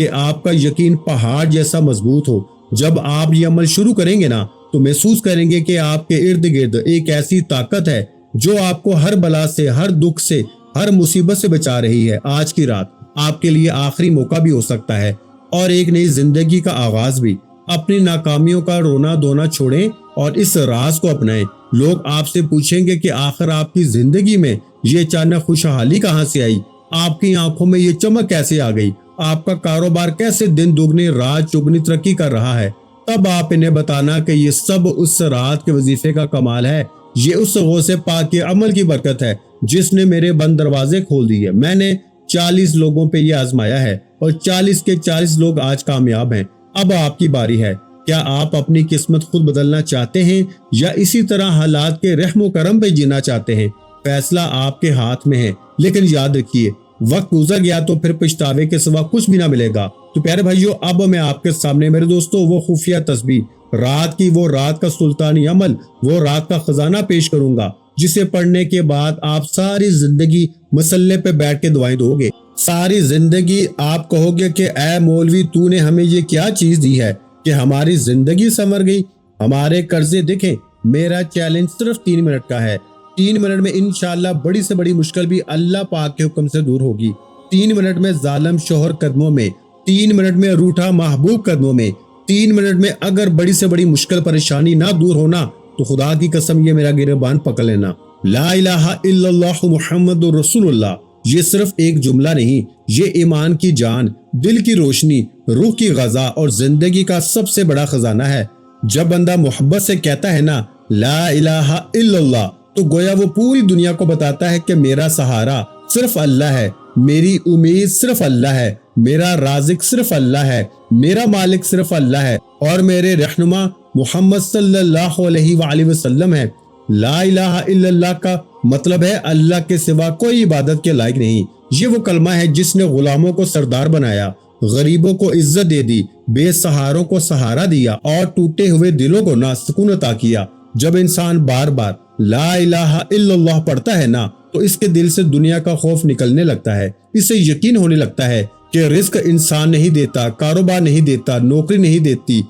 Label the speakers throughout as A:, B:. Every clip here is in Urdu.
A: کہ آپ کا یقین پہاڑ جیسا مضبوط ہو۔ جب آپ یہ عمل شروع کریں گے نا تو محسوس کریں گے کہ آپ کے ارد گرد ایک ایسی طاقت ہے جو آپ کو ہر بلا سے، ہر دکھ سے، ہر مصیبت سے بچا رہی ہے۔ آج کی رات آپ کے لیے آخری موقع بھی ہو سکتا ہے اور ایک نئی زندگی کا آغاز بھی۔ اپنی ناکامیوں کا رونا دھونا چھوڑیں اور اس راز کو اپنائیں۔ لوگ آپ سے پوچھیں گے کہ آخر آپ کی زندگی میں یہ اچانک خوشحالی کہاں سے آئی، آپ کی آنکھوں میں یہ چمک کیسے آ گئی، آپ کا کاروبار کیسے دن دگنی رات چگنی ترقی کر رہا ہے۔ تب آپ انہیں بتانا کہ یہ سب اس رات کے وظیفے کا کمال ہے، یہ اس غوث پاک کے عمل کی برکت ہے جس نے میرے بند دروازے کھول دیے۔ میں نے 40 لوگوں پہ یہ آزمایا ہے اور 40 کے 40 لوگ آج کامیاب ہیں۔ اب آپ کی باری ہے۔ کیا آپ اپنی قسمت خود بدلنا چاہتے ہیں یا اسی طرح حالات کے رحم و کرم پہ جینا چاہتے ہیں؟ فیصلہ آپ کے ہاتھ میں ہے، لیکن یاد رکھیے وقت گزر گیا تو پھر پچھتاوے کے سوا کچھ بھی نہ ملے گا۔ تو پیارے بھائیو، اب میں آپ کے سامنے میرے دوستو وہ خفیہ تسبیح، رات کی وہ رات کا سلطانی عمل، وہ رات کا خزانہ پیش کروں گا جسے پڑھنے کے بعد آپ ساری زندگی مسلے پہ بیٹھ کے دعائیں دو گے۔ ساری زندگی آپ کہو گے کہ اے مولوی تو نے ہمیں یہ کیا چیز دی ہے کہ ہماری زندگی سنور گئی، ہمارے قرضے دیکھیں۔ میرا چیلنج صرف 3 منٹ کا ہے۔ 3 منٹ میں انشاءاللہ بڑی سے بڑی مشکل بھی اللہ پاک کے حکم سے دور ہوگی۔ 3 منٹ میں ظالم شوہر قدموں میں، 3 منٹ میں روٹھا محبوب قدموں میں، 3 منٹ میں اگر بڑی سے بڑی مشکل پریشانی نہ دور ہونا تو خدا کی قسم یہ میرا گریبان پکڑ لینا۔ لا الہ الا اللہ محمد رسول اللہ، یہ صرف ایک جملہ نہیں، یہ ایمان کی جان، دل کی روشنی، روح کی غذا اور زندگی کا سب سے بڑا خزانہ ہے۔ جب بندہ محبت سے کہتا ہے نا لا الہ الا اللہ تو گویا وہ پوری دنیا کو بتاتا ہے کہ میرا سہارا صرف اللہ ہے، میری امید صرف اللہ ہے، میرا رازق صرف اللہ ہے، میرا مالک صرف اللہ ہے اور میرے رہنما محمد صلی اللہ علیہ وآلہ وسلم ہے۔ لا الہ الا اللہ کا مطلب ہے اللہ کے سوا کوئی عبادت کے لائق نہیں۔ یہ وہ کلمہ ہے جس نے غلاموں کو سردار بنایا، غریبوں کو عزت دے دی، بے سہاروں کو سہارا دیا اور ٹوٹے ہوئے دلوں کو نا سکون عطا کیا۔ جب انسان بار بار لا الہ الا اللہ پڑھتا ہے نا تو اس کے دل سے دنیا کا خوف نکلنے لگتا ہے، اسے یقین ہونے لگتا ہے کہ رزق انسان نہیں دیتا، کاروبار نہیں دیتا، نوکری نہیں دیتی،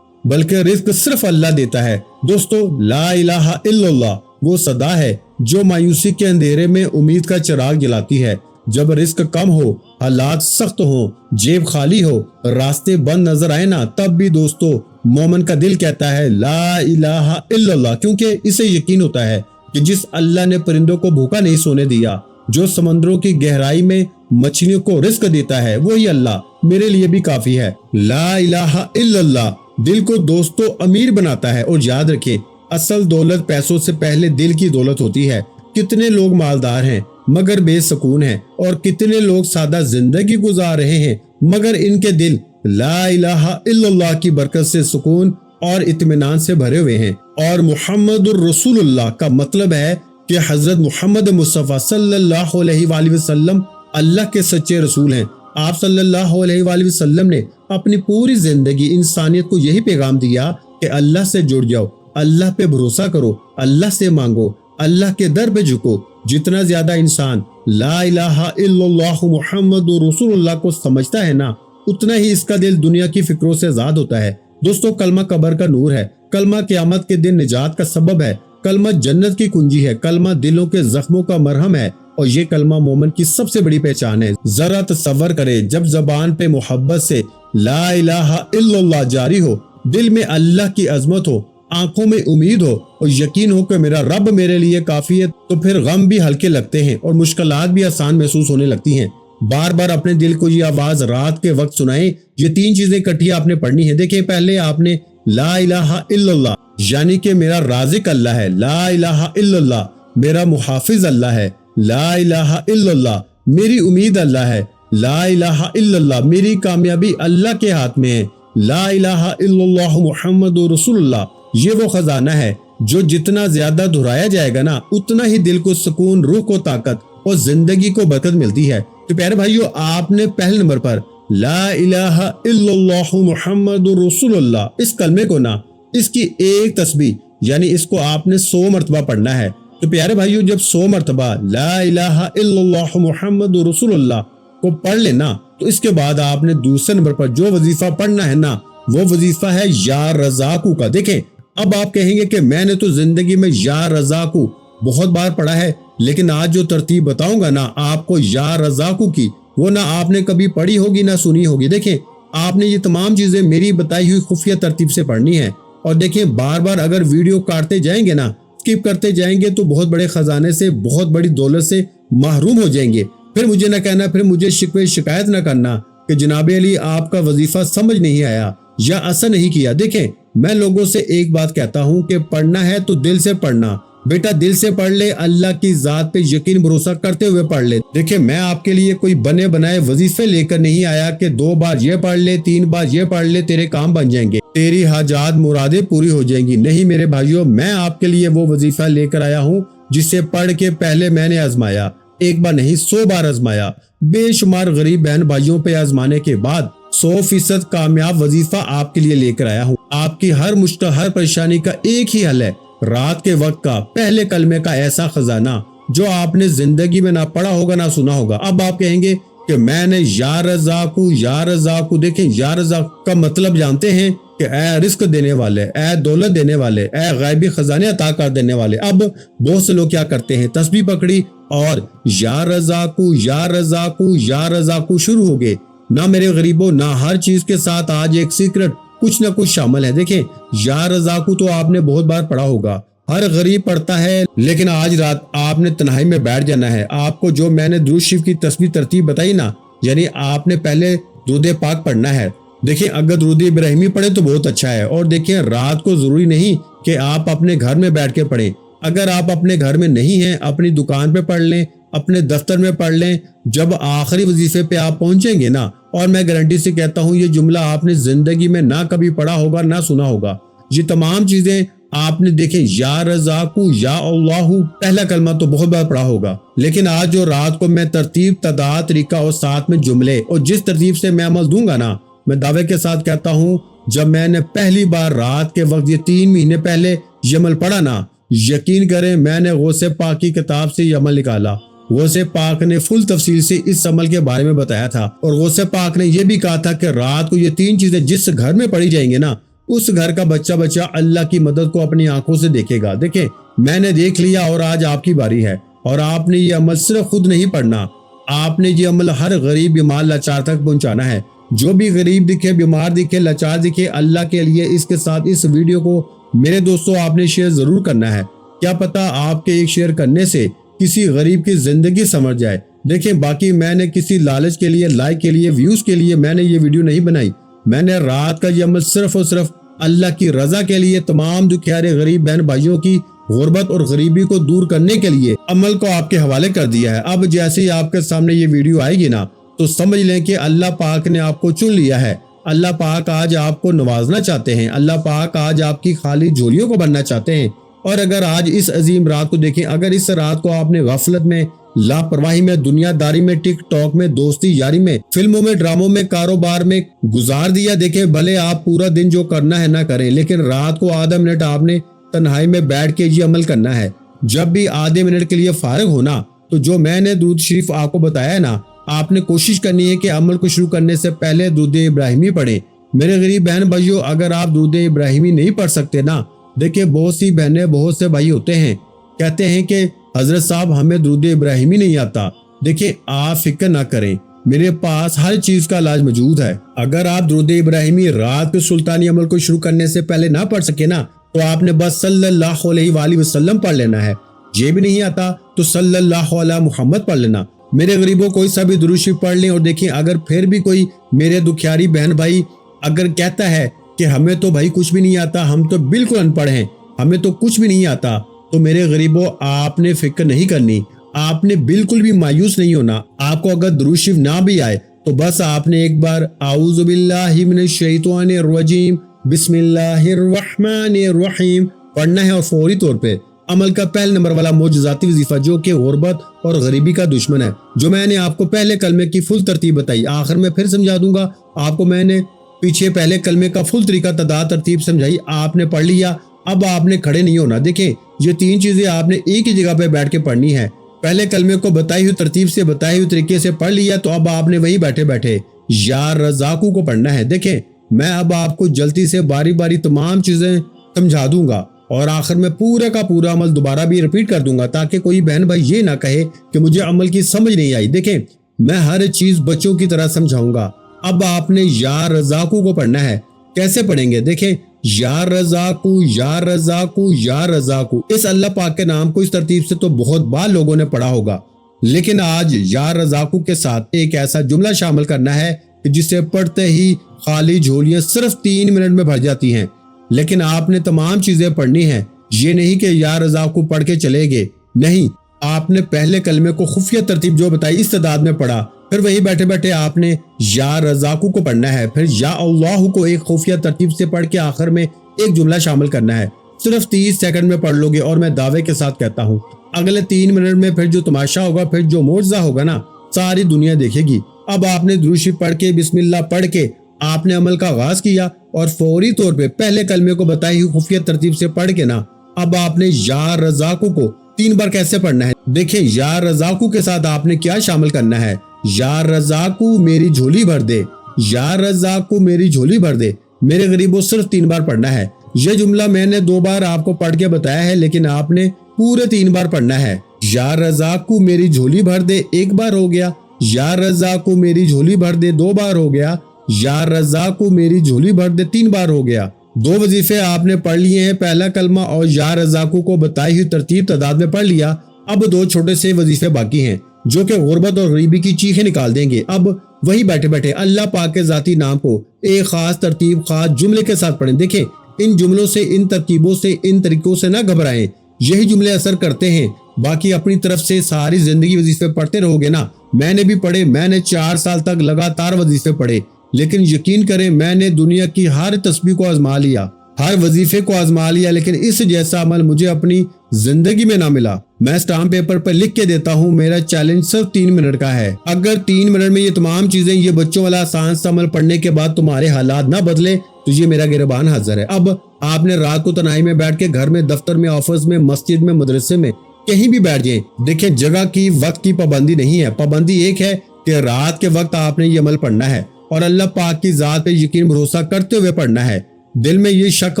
A: بلکہ رزق صرف اللہ دیتا ہے۔ دوستو، لا الہ الا اللہ وہ صدا ہے جو مایوسی کے اندھیرے میں امید کا چراغ جلاتی ہے۔ جب رزق کم ہو، حالات سخت ہوں، جیب خالی ہو، راستے بند نظر آئے نا، تب بھی دوستو مومن کا دل کہتا ہے لا الہ الا اللہ، کیونکہ اسے یقین ہوتا ہے کہ جس اللہ نے پرندوں کو بھوکا نہیں سونے دیا، جو سمندروں کی گہرائی میں مچھلیوں کو رزق دیتا ہے، وہی اللہ میرے لیے بھی کافی ہے۔ لا الہ الا اللہ دل کو دوستو امیر بناتا ہے۔ اور یاد رکھیں، اصل دولت پیسوں سے پہلے دل کی دولت ہوتی ہے۔ کتنے لوگ مالدار ہیں مگر بے سکون ہیں، اور کتنے لوگ سادہ زندگی گزار رہے ہیں مگر ان کے دل لا الہ الا اللہ کی برکت سے سکون اور اطمینان سے بھرے ہوئے ہیں۔ اور محمد الرسول اللہ کا مطلب ہے کہ حضرت محمد مصطفیٰ صلی اللہ علیہ وآلہ وسلم اللہ کے سچے رسول ہیں۔ آپ صلی اللہ علیہ وآلہ وسلم نے اپنی پوری زندگی انسانیت کو یہی پیغام دیا کہ اللہ سے جڑ جاؤ، اللہ پہ بھروسہ کرو، اللہ سے مانگو، اللہ کے در پہ جھکو۔ جتنا زیادہ انسان لا الہ الا اللہ محمد رسول اللہ کو سمجھتا ہے نا، اتنا ہی اس کا دل دنیا کی فکروں سے آزاد ہوتا ہے۔ دوستو، کلمہ قبر کا نور ہے، کلمہ قیامت کے دن نجات کا سبب ہے، کلمہ جنت کی کنجی ہے، کلمہ دلوں کے زخموں کا مرہم ہے، اور یہ کلمہ مومن کی سب سے بڑی پہچان ہے۔ ذرا تصور کرے جب زبان پہ محبت سے لا الہ الا اللہ جاری ہو، دل میں اللہ کی عظمت ہو، آنکھوں میں امید ہو اور یقین ہو کہ میرا رب میرے لیے کافی ہے، تو پھر غم بھی ہلکے لگتے ہیں اور مشکلات بھی آسان محسوس ہونے لگتی ہیں۔ بار بار اپنے دل کو یہ آواز رات کے وقت سنائیں۔ یہ 3 چیزیں اکٹھی آپ نے پڑھنی ہیں۔ دیکھیں، پہلے آپ نے لا الہ الا اللہ یعنی کہ میرا رازق اللہ ہے، لا الہ الا اللہ میرا محافظ اللہ ہے، لا الہ الا اللہ میری امید اللہ ہے، لا الہ الا اللہ میری کامیابی اللہ کے ہاتھ میں ہے، لا الہ الا اللہ محمد رسول اللہ یہ وہ خزانہ ہے جو جتنا زیادہ دہرایا جائے گا نا، اتنا ہی دل کو سکون، روح کو طاقت اور زندگی کو برکت ملتی ہے۔ تو پیارے بھائیو، آپ نے پہلے نمبر پر لا الہ الا اللہ محمد رسول اللہ اس کلمے کو نا، اس کی ایک تسبیح یعنی اس کو آپ نے 100 مرتبہ پڑھنا ہے۔ تو پیارے بھائیو، جب 100 مرتبہ لا الہ الا اللہ محمد رسول اللہ کو پڑھ لینا تو اس کے بعد آپ نے دوسرے نمبر پر جو وظیفہ پڑھنا ہے نا وہ وظیفہ ہے یا رزاقو کا۔ دیکھیں اب آپ کہیں گے کہ میں نے تو زندگی میں یا رزاقو بہت بار پڑھا ہے، لیکن آج جو ترتیب بتاؤں گا نا آپ کو یا رزاقو کی، وہ نہ آپ نے کبھی پڑھی ہوگی نہ سنی ہوگی۔ دیکھیں آپ نے یہ تمام چیزیں میری بتائی ہوئی خفیہ ترتیب سے پڑھنی ہے، اور دیکھیں بار بار اگر ویڈیو کاٹتے جائیں گے نا، اسکپ کرتے جائیں گے تو بہت بڑے خزانے سے، بہت بڑی دولت سے محروم ہو جائیں گے۔ پھر مجھے نہ کہنا، پھر مجھے شکوے شکایت نہ کرنا کہ جناب علی آپ کا وظیفہ سمجھ نہیں آیا یا اثر نہیں کیا۔ دیکھیں میں لوگوں سے ایک بات کہتا ہوں کہ پڑھنا ہے تو دل سے پڑھنا، بیٹا دل سے پڑھ لے، اللہ کی ذات پہ یقین بھروسہ کرتے ہوئے پڑھ لے۔ دیکھیں میں آپ کے لیے کوئی بنے بنائے وظیفے لے کر نہیں آیا کہ 2 بار یہ پڑھ لے، 3 بار یہ پڑھ لے تیرے کام بن جائیں گے، تیری حاجات مرادیں پوری ہو جائیں گی۔ نہیں میرے بھائیوں، میں آپ کے لیے وہ وظیفہ لے کر آیا ہوں جسے پڑھ کے پہلے میں نے آزمایا، ایک بار نہیں 100 بار آزمایا، بے شمار غریب بہن بھائیوں پہ آزمانے کے بعد 100% کامیاب وظیفہ آپ کے لیے لے کر آیا ہوں۔ آپ کی ہر مشکل، ہر پریشانی کا ایک ہی حل ہے، رات کے وقت کا پہلے کلمے کا ایسا خزانہ جو آپ نے زندگی میں نہ پڑھا ہوگا نہ سنا ہوگا۔ اب آپ کہیں گے کہ میں نے یا رزاقو یا رزاقو، دیکھیں یا رزاق کا مطلب جانتے ہیں کہ اے رزق دینے والے، اے دولت دینے والے، اے غیبی خزانے عطا کر دینے والے۔ اب بہت سے لوگ کیا کرتے ہیں، تسبیح پکڑی اور یا رزاقو یا رزاقو یا رزاقو شروع ہو گئے۔ نہ میرے غریبوں، نہ ہر چیز کے ساتھ آج ایک سیکرٹ کچھ نہ کچھ شامل ہے۔ دیکھیں یا رزاقو تو آپ نے بہت بار پڑھا ہوگا، ہر غریب پڑھتا ہے، لیکن آج رات آپ نے تنہائی میں بیٹھ جانا ہے۔ آپ کو جو میں نے درود شریف کی تسبیح ترتیب بتائی نا، یعنی آپ نے پہلے درود پاک پڑھنا ہے۔ دیکھیں اگر درود ابراہیمی پڑھیں تو بہت اچھا ہے، اور دیکھیں رات کو ضروری نہیں کہ آپ اپنے گھر میں بیٹھ کے پڑھیں، اگر آپ اپنے گھر میں نہیں ہیں اپنی دکان پہ پڑھ لیں، اپنے دفتر میں پڑھ لیں۔ جب آخری وظیفے پہ آپ پہنچیں گے نا، اور میں گارنٹی سے کہتا ہوں یہ جملہ آپ نے زندگی میں نہ کبھی پڑھا ہوگا نہ سنا ہوگا، یہ تمام چیزیں آپ نے دیکھیں یا رزاقو یا اللہ، پہلا کلمہ تو بہت بار پڑھا ہوگا، لیکن آج جو رات کو میں ترتیب، تعداد، طریقہ اور ساتھ میں جملے اور جس ترتیب سے میں عمل دوں گا نا، میں دعوے کے ساتھ کہتا ہوں جب میں نے پہلی بار رات کے وقت یہ 3 مہینے پہلے یہ عمل پڑھا نا، یقین کریں میں نے غوث پاک کی کتاب سے یہ عمل نکالا۔ غوث پاک نے فل تفصیل سے اس عمل کے بارے میں بتایا تھا، اور غوث پاک نے یہ بھی کہا تھا کہ رات کو یہ 3 چیزیں جس گھر میں پڑھی جائیں گے نا، اس گھر کا بچہ اللہ کی مدد کو اپنی آنکھوں سے دیکھے گا۔ دیکھیں میں نے دیکھ لیا، اور آج آپ کی باری ہے، اور آپ نے یہ عمل صرف خود نہیں پڑھنا، آپ نے یہ عمل ہر غریب بیمار لاچار تک پہنچانا ہے۔ جو بھی غریب دکھے، بیمار دکھے، لاچار دکھے، اللہ کے لیے اس کے ساتھ اس ویڈیو کو میرے دوستوں آپ نے شیئر ضرور کرنا ہے۔ کیا پتا آپ کے ایک شیئر کرنے سے کسی غریب کی زندگی سنور جائے۔ دیکھیں باقی میں نے کسی لالچ کے لیے، لائک کے لیے، ویوز کے لیے میں نے یہ ویڈیو نہیں بنائی، میں نے رات کا یہ عمل صرف اور صرف اللہ کی رضا کے لیے، تمام دکھیارے غریب بہن بھائیوں کی غربت اور غریبی کو دور کرنے کے لیے عمل کو آپ کے حوالے کر دیا ہے۔ اب جیسے ہی آپ کے سامنے یہ ویڈیو آئے گی نا، تو سمجھ لیں کہ اللہ پاک نے آپ کو چن لیا ہے، اللہ پاک آج آپ کو نوازنا چاہتے ہیں، اللہ پاک آج آپ کی خالی جھولیوں کو بھرنا چاہتے ہیں۔ اور اگر آج اس عظیم رات کو دیکھیں، اگر اس رات کو آپ نے غفلت میں، لاپرواہی میں، دنیا داری میں، ٹک ٹاک میں، دوستی یاری میں، فلموں میں، ڈراموں میں، کاروبار میں گزار دیا، دیکھیں بھلے آپ پورا دن جو کرنا ہے نہ کریں، لیکن رات کو آدھا منٹ آپ نے تنہائی میں بیٹھ کے یہ عمل کرنا ہے۔ جب بھی آدھے منٹ کے لیے فارغ ہونا، تو جو میں نے درود شریف آپ کو بتایا ہے نا، آپ نے کوشش کرنی ہے کہ عمل کو شروع کرنے سے پہلے درود ابراہیمی پڑھیں۔ میرے غریب بہن بھائیوں، اگر آپ درود ابراہیمی نہیں پڑھ سکتے نا، دیکھیں بہت سی بہنیں، بہت سے بھائی ہوتے ہیں کہتے ہیں کہ حضرت صاحب ہمیں درود ابراہیمی نہیں آتا۔ دیکھیں آپ فکر نہ کریں، میرے پاس ہر چیز کا علاج موجود ہے۔ اگر آپ درود ابراہیمی رات کے سلطانی عمل کو شروع کرنے سے پہلے نہ پڑھ سکے نا، تو آپ نے بس صلی اللہ علیہ وآلہ وسلم پڑھ لینا ہے۔ یہ بھی نہیں آتا تو صلی اللہ علیہ محمد پڑھ لینا۔ میرے غریبوں کوئی سا بھی درود شریف پڑھ لیں، اور دیکھیں اگر پھر بھی کوئی میرے دکھیاری بہن بھائی اگر کہتا ہے کہ ہمیں تو بھائی کچھ بھی نہیں آتا، ہم تو بالکل ان پڑھ ہیں، ہمیں تو کچھ بھی نہیں آتا، تو میرے غریبوں آپ نے فکر نہیں کرنی، آپ نے بالکل بھی مایوس نہیں ہونا۔ آپ کو اگر درود شریف نہ بھی آئے تو بس آپ نے ایک بار اعوذ باللہ من الشیطان الرجیم بسم اللہ الرحمن الرحیم پڑھنا ہے، اور فوری طور پہ عمل کا پہلے نمبر والا معجزاتی وظیفہ جو کہ غربت اور غریبی کا دشمن ہے، جو میں نے آپ کو پہلے کلمے کی فل ترتیب بتائی، آخر میں پھر سمجھا دوں گا آپ کو، میں نے پیچھے پہلے کلمے کا فل طریقہ تعداد ترتیب سمجھائی، آپ نے پڑھ لیا، اب آپ نے کھڑے نہیں ہونا۔ دیکھیں یہ 3 چیزیں آپ نے ایک ہی جگہ پہ بیٹھ کے پڑھنی ہے، پہلے کلمے کو بتائی ہوئی ترتیب سے بتائی ہوئی طریقے سے پڑھ لیا تو اب آپ نے وہی بیٹھے بیٹھے یا رزاقو کو پڑھنا ہے۔ دیکھیں میں اب آپ کو جلدی سے باری باری تمام چیزیں سمجھا دوں گا اور آخر میں پورا کا پورا عمل دوبارہ بھی ریپیٹ کر دوں گا تاکہ کوئی بہن بھائی یہ نہ کہے کہ مجھے عمل کی سمجھ نہیں آئی۔ دیکھیں میں ہر چیز بچوں کی طرح سمجھاؤں گا۔ اب آپ نے یا رزاقو کو پڑھنا ہے۔ کیسے پڑھیں گے؟ دیکھیں یا رزاقو یا رزاقو یا رزاقو، اس اللہ پاک کے نام کو اس ترتیب سے تو بہت بار لوگوں نے پڑھا ہوگا، لیکن آج یا رزاقو کے ساتھ ایک ایسا جملہ شامل کرنا ہے کہ جسے پڑھتے ہی خالی جھولیاں صرف 3 منٹ میں بھر جاتی ہیں۔ لیکن آپ نے تمام چیزیں پڑھنی ہیں، یہ نہیں کہ یا رزاقو پڑھ کے چلے گئے، نہیں، آپ نے پہلے کلمے کو خفیہ ترتیب جو بتائی اس تعداد میں پڑھا، پھر وہی بیٹھے بیٹھے آپ نے یا رزاقو کو پڑھنا ہے، پھر یا اللہ کو ایک خفیہ ترتیب سے پڑھ کے آخر میں ایک جملہ شامل کرنا ہے۔ صرف 30 سیکنڈ میں پڑھ لو گے اور میں دعوے کے ساتھ کہتا ہوں اگلے 3 منٹ میں پھر جو تماشا ہوگا، پھر جو معجزہ ہوگا نا، ساری دنیا دیکھے گی۔ اب آپ نے درود شریف پڑھ کے بسم اللہ پڑھ کے آپ نے عمل کا آغاز کیا اور فوری طور پہ پہلے کلمے کو بتائی ہوئی خفیہ ترتیب سے پڑھ کے نا اب آپ نے یا رزاقو کو 3 بار کیسے پڑھنا ہے؟ دیکھیں یا رزاقو کے ساتھ آپ نے کیا شامل کرنا ہے؟ یا رزاقو میری جھولی بھر دے، یا رزاقو میری جھولی بھر دے، میرے غریبوں صرف 3 بار پڑھنا ہے۔ یہ جملہ میں نے 2 بار آپ کو پڑھ کے بتایا ہے، لیکن آپ نے پورے 3 بار پڑھنا ہے۔ یا رزاقو میری جھولی بھر دے 1 بار ہو گیا، یا رزاقو میری جھولی بھر دے 2 بار ہو گیا، یا رزاقو میری جھولی بھر دے 3 بار ہو گیا۔ 2 وظیفے آپ نے پڑھ لیے ہیں، پہلا کلمہ اور یا رزاقو کو بتائی ہوئی ترتیب تعداد میں پڑھ لیا۔ اب 2 چھوٹے سے وظیفے باقی ہیں جو کہ غربت اور غریبی کی چیخیں نکال دیں گے۔ اب وہی بیٹھے بیٹھے اللہ پاک کے ذاتی نام کو ایک خاص ترتیب خاص جملے کے ساتھ پڑھیں۔ دیکھیں ان جملوں سے، ان ترکیبوں سے، ان طریقوں سے نہ گھبرائیں، یہی جملے اثر کرتے ہیں۔ باقی اپنی طرف سے ساری زندگی وظیفے پڑھتے رہو گے نا، میں نے بھی پڑھے، میں نے 4 سال تک لگاتار وظیفے پڑھے، لیکن یقین کریں میں نے دنیا کی ہر تسبیح کو آزما لیا، ہر وظیفے کو آزما لیا، لیکن اس جیسا عمل مجھے اپنی زندگی میں نہ ملا۔ میں اسٹامپ پیپر پر لکھ کے دیتا ہوں، میرا چیلنج صرف 3 منٹ کا ہے۔ اگر 3 منٹ میں یہ تمام چیزیں، یہ بچوں والا آسان سا عمل پڑھنے کے بعد تمہارے حالات نہ بدلے تو یہ میرا گربان حاضر ہے۔ اب آپ نے رات کو تنہائی میں بیٹھ کے گھر میں، دفتر میں، آفس میں، مسجد میں، مدرسے میں کہیں بھی بیٹھ جائیں، دیکھیں جگہ کی، وقت کی پابندی نہیں ہے، پابندی ایک ہے کہ رات کے وقت آپ نے یہ عمل پڑھنا ہے اور اللہ پاک کی ذات پہ یقین بھروسہ کرتے ہوئے پڑھنا ہے۔ دل میں یہ شک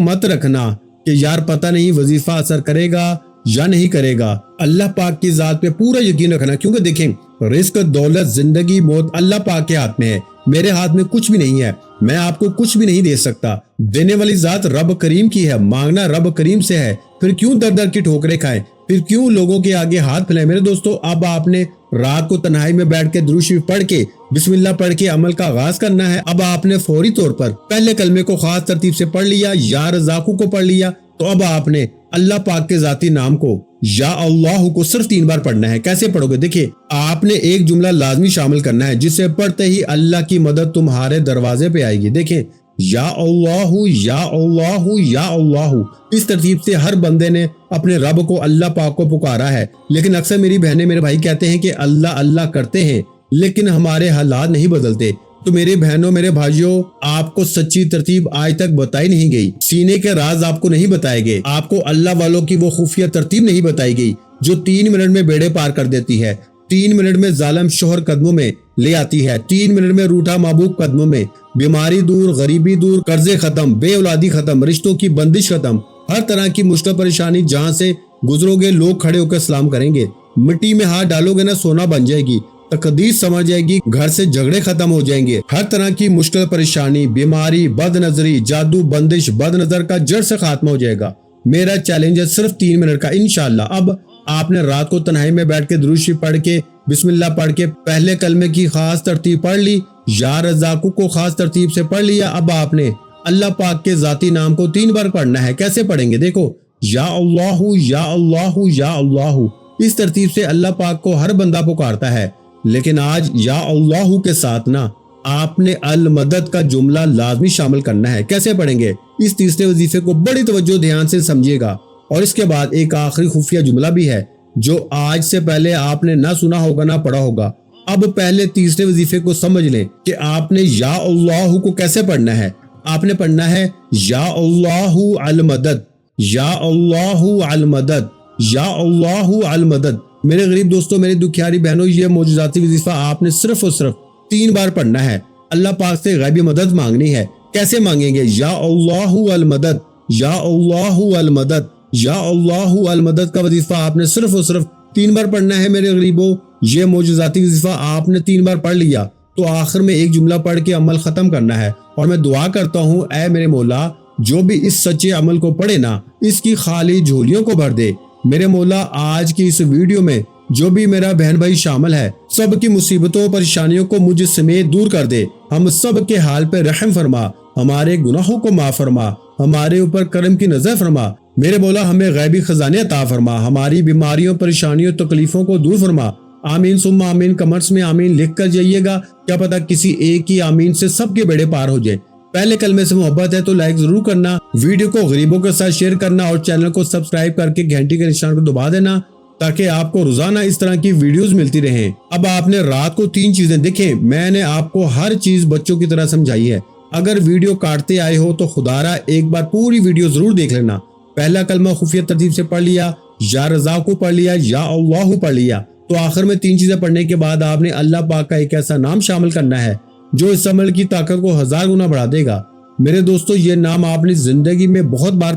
A: مت رکھنا کہ یار پتہ نہیں وظیفہ اثر کرے گا یا نہیں کرے گا، اللہ پاک کی ذات پہ پورا یقین رکھنا، کیونکہ دیکھیں رزق، دولت، زندگی، موت اللہ پاک کے ہاتھ میں ہے، میرے ہاتھ میں کچھ بھی نہیں ہے، میں آپ کو کچھ بھی نہیں دے سکتا۔ دینے والی ذات رب کریم کی ہے، مانگنا رب کریم سے ہے، پھر کیوں در در کی ٹھوکریں کھائیں، پھر کیوں لوگوں کے آگے ہاتھ پھیلائیں؟ میرے دوستو اب آپ نے رات کو تنہائی میں بیٹھ کے درود شریف پڑھ کے بسم اللہ پڑھ کے عمل کا آغاز کرنا ہے۔ اب آپ نے فوری طور پر پہلے کلمے کو خاص ترتیب سے پڑھ لیا، یا رزاقو کو پڑھ لیا، تو اب آپ نے اللہ پاک کے ذاتی نام کو یا اللہ کو صرف 3 بار پڑھنا ہے۔ کیسے پڑھو گے؟ دیکھیں آپ نے ایک جملہ لازمی شامل کرنا ہے جسے پڑھتے ہی اللہ کی مدد تمہارے دروازے پہ آئے گی۔ دیکھیں یا اللہ یا اللہ یا اللہ، اس ترتیب سے ہر بندے نے اپنے رب کو، اللہ پاک کو پکارا ہے، لیکن اکثر میری بہنیں، میرے بھائی کہتے ہیں کہ اللہ اللہ کرتے ہیں لیکن ہمارے حالات نہیں بدلتے۔ تو میرے بہنوں، میرے بھائیوں، آپ کو سچی ترتیب آج تک بتائی نہیں گئی، سینے کے راز آپ کو نہیں بتائے گئے، آپ کو اللہ والوں کی وہ خفیہ ترتیب نہیں بتائی گئی جو 3 منٹ میں بیڑے پار کر دیتی ہے، 3 منٹ میں ظالم شوہر قدموں میں لے آتی ہے، 3 منٹ میں روٹھا محبوب قدموں میں، بیماری دور، غریبی دور، قرضے ختم، بے اولادی ختم، رشتوں کی بندش ختم، ہر طرح کی مشکل پریشانی جہاں سے گزرو گے لوگ کھڑے ہو کر سلام کریں گے، مٹی میں ہاتھ ڈالو گے نا سونا بن جائے گی، تقدیر سمجھ جائے گی، گھر سے جھگڑے ختم ہو جائیں گے، ہر طرح کی مشکل پریشانی، بیماری، بد نظری، جادو، بندش، بد نظر کا جڑ سے خاتمہ ہو جائے گا۔ میرا چیلنج ہے صرف 3 منٹ کا انشاءاللہ۔ اب آپ نے رات کو تنہائی میں بیٹھ کے درود شریف پڑھ کے بسم اللہ پڑھ کے پہلے کلمے کی خاص ترتیب پڑھ لی، یا رزاقو کو خاص ترتیب سے پڑھ لیا۔ اب آپ نے اللہ پاک کے ذاتی نام کو 3 بار پڑھنا ہے۔ کیسے پڑھیں گے؟ دیکھو یا اللہ یا اللہ یا اللہ، اس ترتیب سے اللہ پاک کو ہر بندہ پکارتا ہے، لیکن آج یا اللہ کے ساتھ نا آپ نے المدد کا جملہ لازمی شامل کرنا ہے۔ کیسے پڑھیں گے؟ اس تیسرے وظیفے کو بڑی توجہ دھیان سے سمجھیے گا، اور اس کے بعد ایک آخری خفیہ جملہ بھی ہے جو آج سے پہلے آپ نے نہ سنا ہوگا نہ پڑھا ہوگا۔ اب پہلے تیسرے وظیفے کو سمجھ لیں کہ آپ نے یا اللہ کو کیسے پڑھنا ہے۔ آپ نے پڑھنا ہے یا اللہ المدد، یا اللہ المدد، یا اللہ المدد۔ میرے غریب دوستوں، میری دکھیاری بہنوں، یہ معجزاتی وظیفہ آپ نے صرف اور صرف 3 بار پڑھنا ہے۔ اللہ پاک سے غیبی مدد مانگنی ہے۔ کیسے مانگیں گے؟ یا اللہ المدد، یا اللہ المدد، یا اللہ المدد کا وظیفہ آپ نے صرف اور صرف 3 بار پڑھنا ہے میرے غریبوں۔ یہ معجزاتی وظیفہ آپ نے 3 بار پڑھ لیا تو آخر میں ایک جملہ پڑھ کے عمل ختم کرنا ہے، اور میں دعا کرتا ہوں اے میرے مولا، جو بھی اس سچے عمل کو پڑھے نا، اس کی خالی جھولیوں کو بھر دے۔ میرے مولا، آج کی اس ویڈیو میں جو بھی میرا بہن بھائی شامل ہے، سب کی مصیبتوں پریشانیوں کو مجھ سمیت دور کر دے۔ ہم سب کے حال پہ رحم فرما، ہمارے گناہوں کو معاف فرما، ہمارے اوپر کرم کی نظر فرما۔ میرے مولا، ہمیں غیبی خزانے عطا فرما، ہماری بیماریوں پریشانیوں تکلیفوں کو دور فرما۔ آمین ثم آمین۔ کمنٹس میں آمین لکھ کر جائیے گا، کیا پتا کسی ایک کی آمین سے سب کے بیڑے پار ہو جائے۔ پہلے کلمے سے محبت ہے تو لائک ضرور کرنا، ویڈیو کو غریبوں کے ساتھ شیئر کرنا، اور چینل کو سبسکرائب کر کے گھنٹی کے نشان کو دبا دینا تاکہ آپ کو روزانہ اس طرح کی ویڈیوز ملتی رہیں۔ اب آپ نے رات کو 3 چیزیں دیکھیں، میں نے آپ کو ہر چیز بچوں کی طرح سمجھائی ہے۔ اگر ویڈیو کاٹتے آئے ہو تو خدارا ایک بار پوری ویڈیو ضرور دیکھ لینا۔ پہلا کلمہ خفیہ ترتیب سے پڑھ لیا، یا رضا کو پڑھ لیا، یا اللہ پڑھ لیا، تو آخر میں 3 چیزیں پڑھنے کے بعد آپ نے اللہ پاک کا ایک ایسا نام شامل کرنا ہے جو اس عمل کی طاقت کو 1000 گنا بڑھا دے گا۔ میرے دوستو، یہ نام آپ نے زندگی میں بہت بار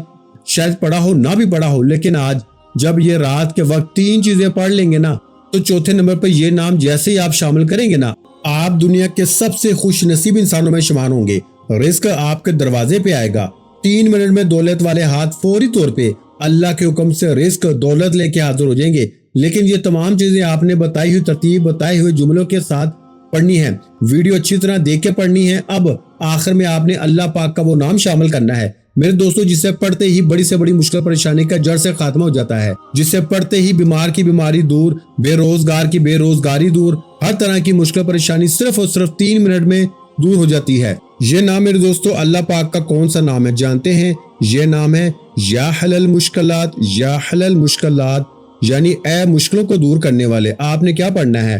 A: شاید پڑھا ہو، نہ بھی پڑھا ہو، لیکن آج جب یہ رات کے وقت 3 چیزیں پڑھ لیں گے نا، تو چوتھے نمبر پہ یہ نام جیسے ہی آپ شامل کریں گے نا، آپ دنیا کے سب سے خوش نصیب انسانوں میں شمار ہوں گے۔ رزق آپ کے دروازے پہ آئے گا۔ 3 منٹ میں دولت والے ہاتھ فوری طور پہ اللہ کے حکم سے رزق دولت لے کے حاضر ہو جائیں گے۔ لیکن یہ تمام چیزیں آپ نے بتائی ہوئی ترتیب، بتائے ہوئے جملوں کے ساتھ پڑھنی ہے، ویڈیو اچھی طرح دیکھ کے پڑھنی ہے۔ اب آخر میں آپ نے اللہ پاک کا وہ نام شامل کرنا ہے میرے دوستو، جسے پڑھتے ہی بڑی سے بڑی مشکل پریشانی کا جڑ سے خاتمہ ہو جاتا ہے، جسے پڑھتے ہی بیمار کی بیماری دور، بے روزگار کی بے روزگاری دور، ہر طرح کی مشکل پریشانی صرف اور صرف 3 منٹ میں دور ہو جاتی ہے۔ یہ نام میرے دوستو اللہ پاک کا کون سا نام ہے جانتے ہیں؟ یہ نام ہے یا حل المشکلات، یا حل المشکلات، یعنی اے مشکلوں کو دور کرنے والے۔ آپ نے کیا پڑھنا ہے؟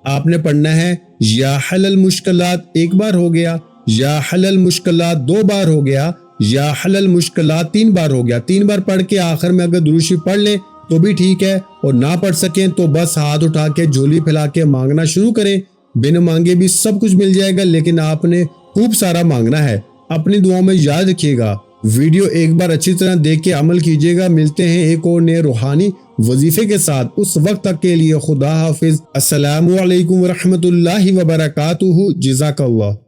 A: آپ نے پڑھنا ہے یا حل المشکلات 1 بار ہو گیا، یا حل المشکلات 2 بار ہو گیا، یا حل المشکلات 3 بار ہو گیا۔ 3 بار پڑھ کے آخر میں اگر درود شریف پڑھ لیں تو بھی ٹھیک ہے، اور نہ پڑھ سکیں تو بس ہاتھ اٹھا کے جھولی پھیلا کے مانگنا شروع کریں۔ بن مانگے بھی سب کچھ مل جائے گا، لیکن آپ نے خوب سارا مانگنا ہے۔ اپنی دعاؤں میں یاد رکھیے گا، ویڈیو ایک بار اچھی طرح دیکھ کے عمل کیجیے گا۔ ملتے ہیں ایک اور نئے روحانی وظیفے کے ساتھ، اس وقت تک کے لیے خدا حافظ۔ السلام علیکم ورحمۃ اللہ وبرکاتہ۔ جزاک اللہ۔